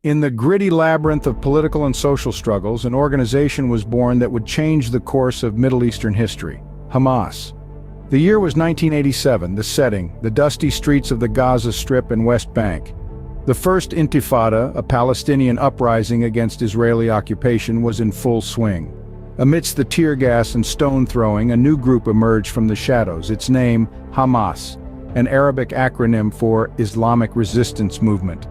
In the gritty labyrinth of political and social struggles, an organization was born that would change the course of Middle Eastern history: Hamas. The year was 1987, the setting, the dusty streets of the Gaza Strip and West Bank. The first Intifada, a Palestinian uprising against Israeli occupation, was in full swing. Amidst the tear gas and stone throwing, a new group emerged from the shadows, its name Hamas, an Arabic acronym for Islamic Resistance Movement.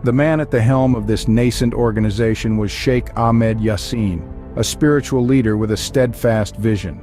The man at the helm of this nascent organization was Sheikh Ahmed Yassin, a spiritual leader with a steadfast vision.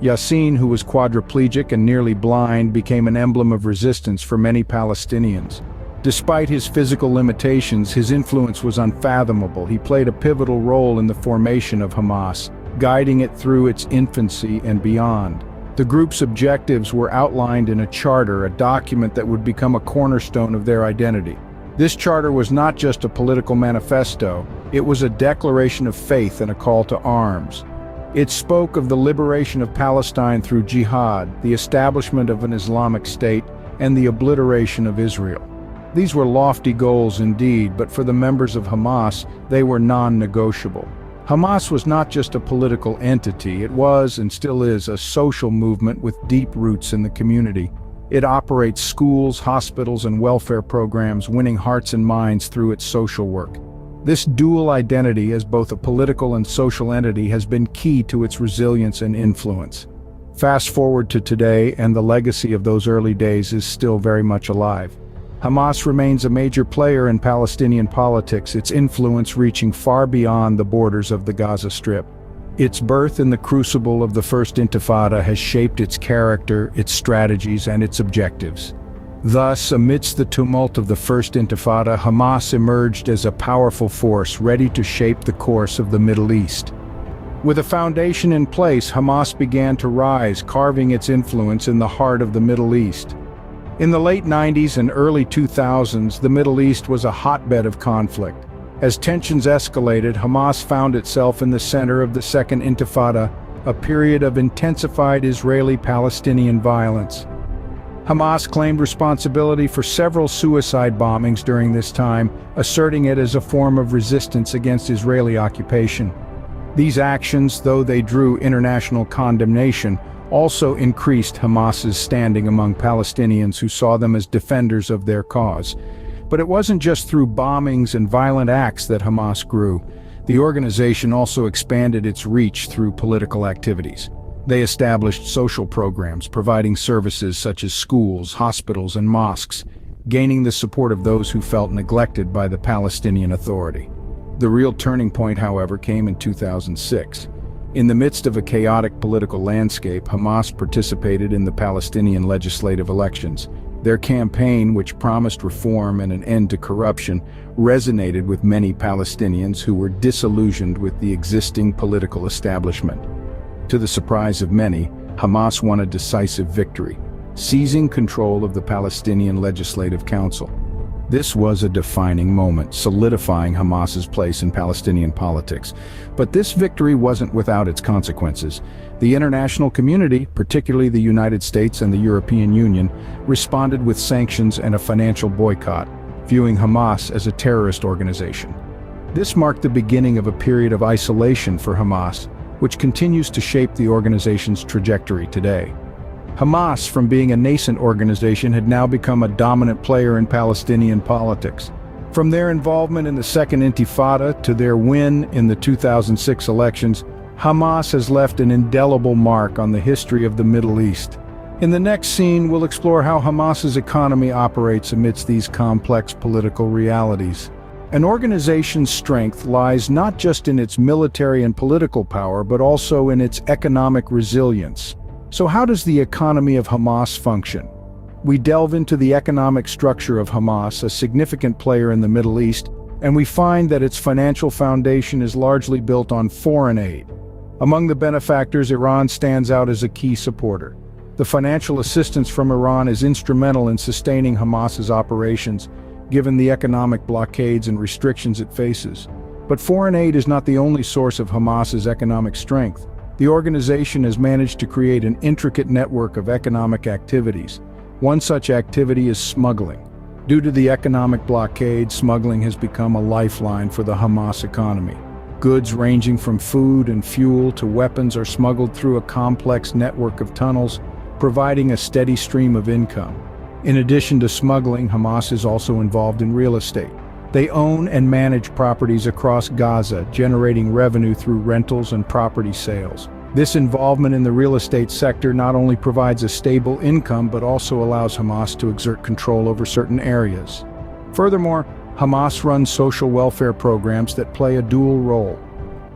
Yassin, who was quadriplegic and nearly blind, became an emblem of resistance for many Palestinians. Despite his physical limitations, his influence was unfathomable. He played a pivotal role in the formation of Hamas, guiding it through its infancy and beyond. The group's objectives were outlined in a charter, a document that would become a cornerstone of their identity. This charter was not just a political manifesto, it was a declaration of faith and a call to arms. It spoke of the liberation of Palestine through jihad, the establishment of an Islamic state, and the obliteration of Israel. These were lofty goals indeed, but for the members of Hamas, they were non-negotiable. Hamas was not just a political entity, it was, and still is, a social movement with deep roots in the community. It operates schools, hospitals, and welfare programs, winning hearts and minds through its social work. This dual identity as both a political and social entity has been key to its resilience and influence. Fast forward to today, and the legacy of those early days is still very much alive. Hamas remains a major player in Palestinian politics, its influence reaching far beyond the borders of the Gaza Strip. Its birth in the crucible of the First Intifada has shaped its character, its strategies, and its objectives. Thus, amidst the tumult of the First Intifada, Hamas emerged as a powerful force ready to shape the course of the Middle East. With a foundation in place, Hamas began to rise, carving its influence in the heart of the Middle East. In the late 90s and early 2000s, the Middle East was a hotbed of conflict. As tensions escalated, Hamas found itself in the center of the Second Intifada, a period of intensified Israeli-Palestinian violence. Hamas claimed responsibility for several suicide bombings during this time, asserting it as a form of resistance against Israeli occupation. These actions, though they drew international condemnation, also increased Hamas's standing among Palestinians who saw them as defenders of their cause. But it wasn't just through bombings and violent acts that Hamas grew. The organization also expanded its reach through political activities. They established social programs, providing services such as schools, hospitals, and mosques, gaining the support of those who felt neglected by the Palestinian Authority. The real turning point, however, came in 2006. In the midst of a chaotic political landscape, Hamas participated in the Palestinian legislative elections. Their campaign, which promised reform and an end to corruption, resonated with many Palestinians who were disillusioned with the existing political establishment. To the surprise of many, Hamas won a decisive victory, seizing control of the Palestinian Legislative Council. This was a defining moment, solidifying Hamas's place in Palestinian politics. But this victory wasn't without its consequences. The international community, particularly the United States and the European Union, responded with sanctions and a financial boycott, viewing Hamas as a terrorist organization. This marked the beginning of a period of isolation for Hamas, which continues to shape the organization's trajectory today. Hamas, from being a nascent organization, had now become a dominant player in Palestinian politics. From their involvement in the Second Intifada to their win in the 2006 elections, Hamas has left an indelible mark on the history of the Middle East. In the next scene, we'll explore how Hamas's economy operates amidst these complex political realities. An organization's strength lies not just in its military and political power, but also in its economic resilience. So how does the economy of Hamas function? We delve into the economic structure of Hamas, a significant player in the Middle East, and we find that its financial foundation is largely built on foreign aid. Among the benefactors, Iran stands out as a key supporter. The financial assistance from Iran is instrumental in sustaining Hamas's operations, given the economic blockades and restrictions it faces. But foreign aid is not the only source of Hamas's economic strength. The organization has managed to create an intricate network of economic activities. One such activity is smuggling. Due to the economic blockade, smuggling has become a lifeline for the Hamas economy. Goods ranging from food and fuel to weapons are smuggled through a complex network of tunnels, providing a steady stream of income. In addition to smuggling, Hamas is also involved in real estate. They own and manage properties across Gaza, generating revenue through rentals and property sales. This involvement in the real estate sector not only provides a stable income but also allows Hamas to exert control over certain areas. Furthermore, Hamas runs social welfare programs that play a dual role.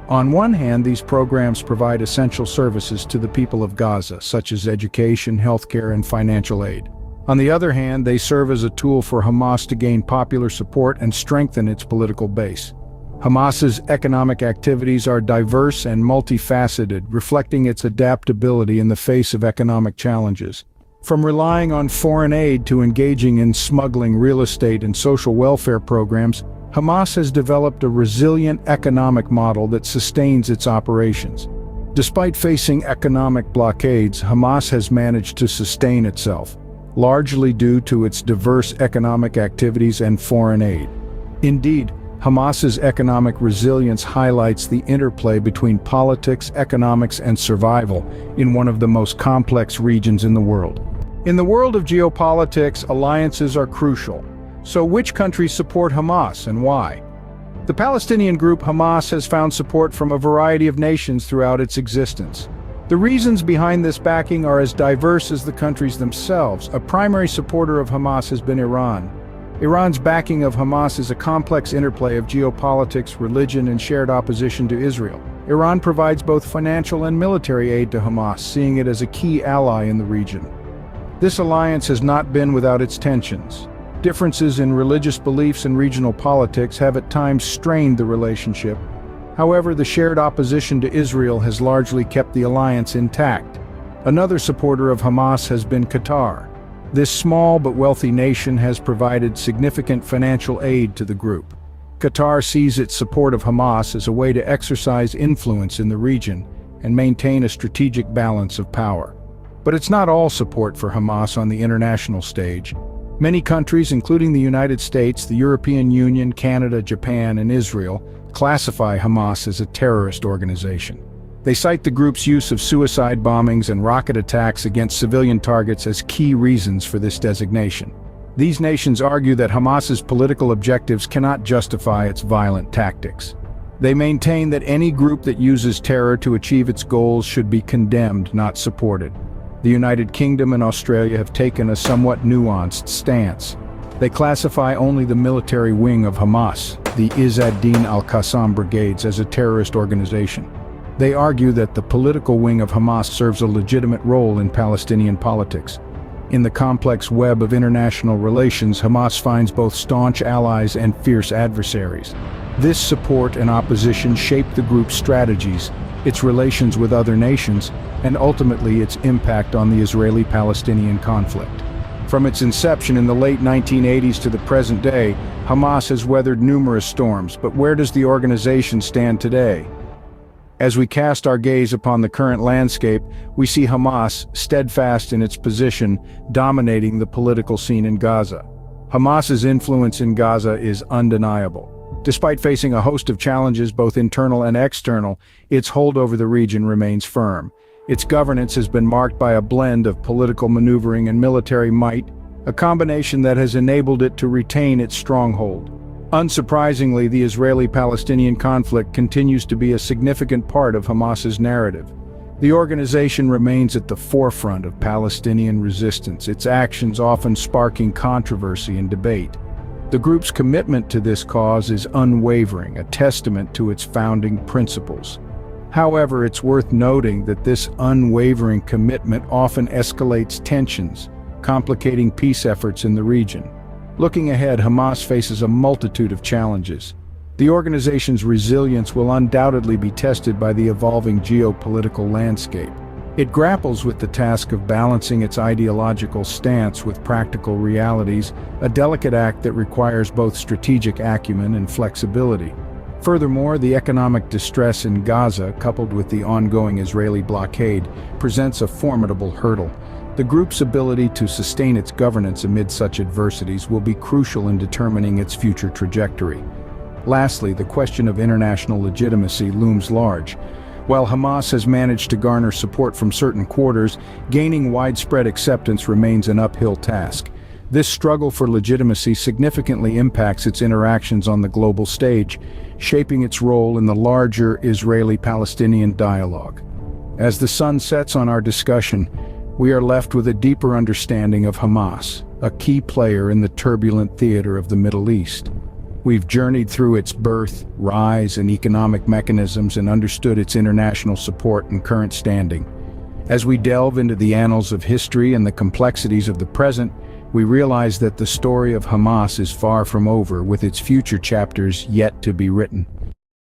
On one hand, these programs provide essential services to the people of Gaza, such as education, healthcare, and financial aid. On the other hand, they serve as a tool for Hamas to gain popular support and strengthen its political base. Hamas's economic activities are diverse and multifaceted, reflecting its adaptability in the face of economic challenges. From relying on foreign aid to engaging in smuggling, real estate, and social welfare programs, Hamas has developed a resilient economic model that sustains its operations. Despite facing economic blockades, Hamas has managed to sustain itself, largely due to its diverse economic activities and foreign aid. Indeed, Hamas's economic resilience highlights the interplay between politics, economics, and survival in one of the most complex regions in the world. In the world of geopolitics, alliances are crucial. So which countries support Hamas and why? The Palestinian group Hamas has found support from a variety of nations throughout its existence. The reasons behind this backing are as diverse as the countries themselves. A primary supporter of Hamas has been Iran. Iran's backing of Hamas is a complex interplay of geopolitics, religion, and shared opposition to Israel. Iran provides both financial and military aid to Hamas, seeing it as a key ally in the region. This alliance has not been without its tensions. Differences in religious beliefs and regional politics have at times strained the relationship. However, the shared opposition to Israel has largely kept the alliance intact. Another supporter of Hamas has been Qatar. This small but wealthy nation has provided significant financial aid to the group. Qatar sees its support of Hamas as a way to exercise influence in the region and maintain a strategic balance of power. But it's not all support for Hamas on the international stage. Many countries, including the United States, the European Union, Canada, Japan, and Israel, classify Hamas as a terrorist organization. They cite the group's use of suicide bombings and rocket attacks against civilian targets as key reasons for this designation. These nations argue that Hamas's political objectives cannot justify its violent tactics. They maintain that any group that uses terror to achieve its goals should be condemned, not supported. The United Kingdom and Australia have taken a somewhat nuanced stance. They classify only the military wing of Hamas, the Izz ad-Din al-Qassam brigades, as a terrorist organization. They argue that the political wing of Hamas serves a legitimate role in Palestinian politics. In the complex web of international relations, Hamas finds both staunch allies and fierce adversaries. This support and opposition shape the group's strategies, its relations with other nations, and ultimately its impact on the Israeli-Palestinian conflict. From its inception in the late 1980s to the present day, Hamas has weathered numerous storms, but where does the organization stand today? As we cast our gaze upon the current landscape, we see Hamas, steadfast in its position, dominating the political scene in Gaza. Hamas's influence in Gaza is undeniable. Despite facing a host of challenges, both internal and external, its hold over the region remains firm. Its governance has been marked by a blend of political maneuvering and military might, a combination that has enabled it to retain its stronghold. Unsurprisingly, the Israeli-Palestinian conflict continues to be a significant part of Hamas's narrative. The organization remains at the forefront of Palestinian resistance, its actions often sparking controversy and debate. The group's commitment to this cause is unwavering, a testament to its founding principles. However, it's worth noting that this unwavering commitment often escalates tensions, complicating peace efforts in the region. Looking ahead, Hamas faces a multitude of challenges. The organization's resilience will undoubtedly be tested by the evolving geopolitical landscape. It grapples with the task of balancing its ideological stance with practical realities, a delicate act that requires both strategic acumen and flexibility. Furthermore, the economic distress in Gaza, coupled with the ongoing Israeli blockade, presents a formidable hurdle. The group's ability to sustain its governance amid such adversities will be crucial in determining its future trajectory. Lastly, the question of international legitimacy looms large. While Hamas has managed to garner support from certain quarters, gaining widespread acceptance remains an uphill task. This struggle for legitimacy significantly impacts its interactions on the global stage, shaping its role in the larger Israeli-Palestinian dialogue. As the sun sets on our discussion, we are left with a deeper understanding of Hamas, a key player in the turbulent theater of the Middle East. We've journeyed through its birth, rise, and economic mechanisms and understood its international support and current standing. As we delve into the annals of history and the complexities of the present, we realize that the story of Hamas is far from over, with its future chapters yet to be written.